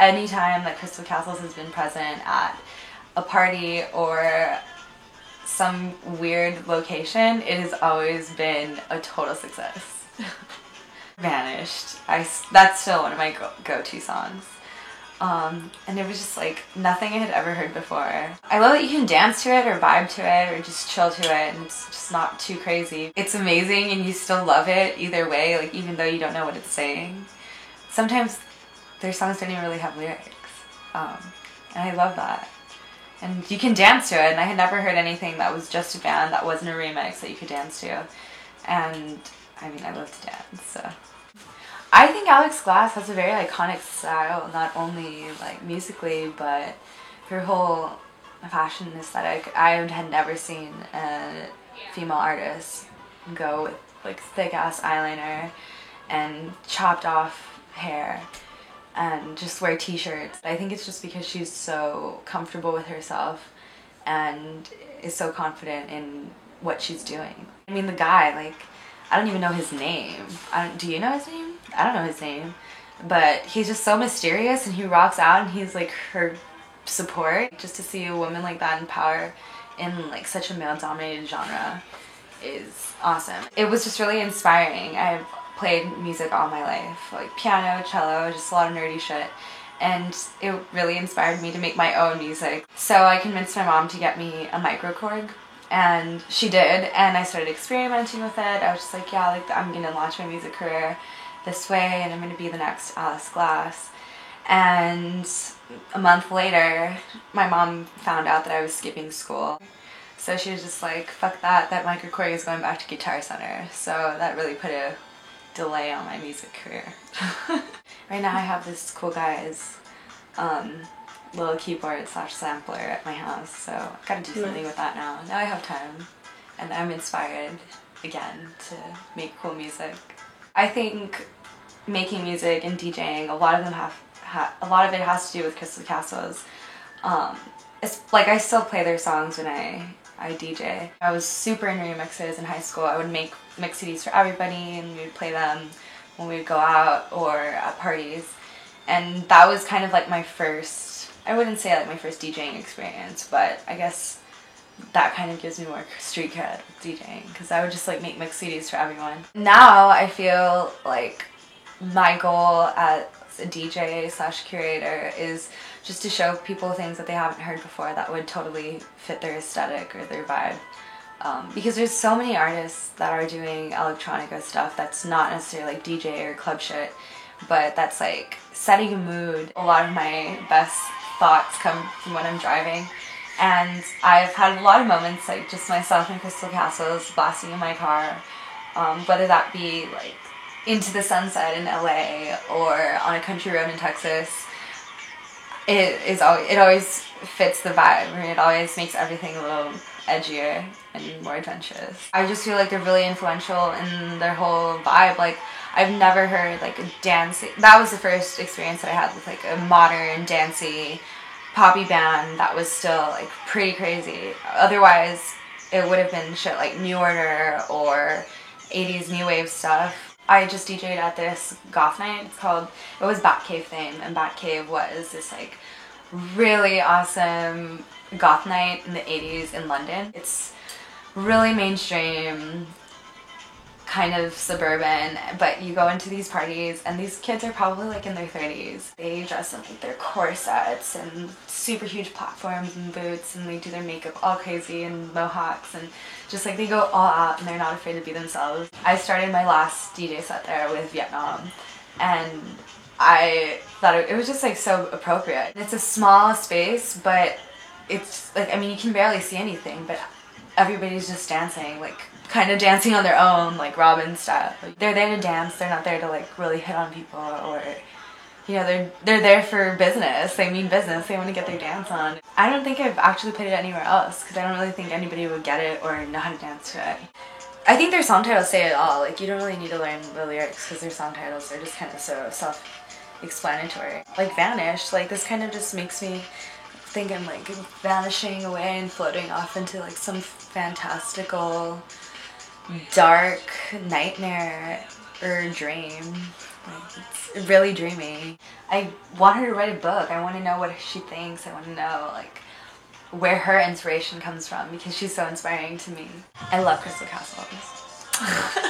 anytime that Crystal Castles has been present at a party or some weird location, it has always been a total success. Vanished. That's still one of my go-to songs. And it was just like nothing I had ever heard before. I love that you can dance to it or vibe to it or just chill to it, and it's just not too crazy. It's amazing and you still love it either way, like even though you don't know what it's saying. Sometimes their songs don't even really have lyrics. And I love that. And you can dance to it, and I had never heard anything that was just a band that wasn't a remix that you could dance to. And I mean, I love to dance, so. I think Alex Glass has a very iconic style, not only like musically, but her whole fashion aesthetic. I had never seen a female artist go with like thick ass eyeliner and chopped off hair and just wear t-shirts. I think it's just because she's so comfortable with herself and is so confident in what she's doing. I mean, the guy, like, I don't even know his name. Do you know his name? I don't know his name. But he's just so mysterious, and he rocks out, and he's like her support. Just to see a woman like that in power in like such a male-dominated genre is awesome. It was just really inspiring. I've played music all my life, like piano, cello, just a lot of nerdy shit. And it really inspired me to make my own music. So I convinced my mom to get me a microKORG, and she did, and I started experimenting with it. I was just like, yeah, like I'm gonna launch my music career this way, and I'm gonna be the next Alice Glass. And a month later, my mom found out that I was skipping school. So she was just like, fuck that microKORG is going back to Guitar Center. So that really put a delay on my music career. Right now I have this cool guy's little keyboard / sampler at my house, so I gotta do something with that now. Now I have time, and I'm inspired again to make cool music. I think making music and DJing, a lot of it has to do with Crystal Castles. It's like I still play their songs when I DJ. I was super into remixes in high school. I would make mix CDs for everybody, and we would play them when we would go out or at parties. And that was kind of like my first, I wouldn't say like my first DJing experience, but I guess that kind of gives me more street cred with DJing, because I would just like make mix CDs for everyone. Now I feel like my goal as a DJ / curator is just to show people things that they haven't heard before that would totally fit their aesthetic or their vibe. Because there's so many artists that are doing electronica stuff that's not necessarily like DJ or club shit, but that's like setting a mood. A lot of my best thoughts come from when I'm driving, and I've had a lot of moments like just myself and Crystal Castles blasting in my car, whether that be like Into the Sunset in LA or on a country road in Texas. It always fits the vibe, and it always makes everything a little edgier and more adventurous. I just feel like they're really influential in their whole vibe. Like, I've never heard like a dancey, that was the first experience that I had with like a modern dancey poppy band that was still like pretty crazy. Otherwise it would have been shit like New Order or 80s new wave stuff. I just DJ'd at this goth night. It was Batcave theme, and Batcave was this like really awesome goth night in the 80s in London. It's really mainstream, kind of suburban, but you go into these parties and these kids are probably like in their 30s. They dress in like their corsets and super huge platforms and boots, and they do their makeup all crazy and mohawks, and just like they go all out, and they're not afraid to be themselves. I started my last DJ set there with Vietnam, and I thought it was just like so appropriate. It's a small space, but it's like, I mean, you can barely see anything, but everybody's just dancing, like kind of dancing on their own, like Robin style. Like, they're there to dance, they're not there to like really hit on people, or you know, they're there for business. They mean business, they want to get their dance on. I don't think I've actually played it anywhere else, because I don't really think anybody would get it or know how to dance to it. I think their song titles say it all. Like, you don't really need to learn the lyrics, because their song titles are just kind of so self-explanatory. Like Vanish, like this kind of just makes me think I'm like vanishing away and floating off into like some fantastical dark nightmare or dream. Like, it's really dreamy. I want her to write a book. I want to know what she thinks. I want to know like where her inspiration comes from because she's so inspiring to me. I love Crystal Castles.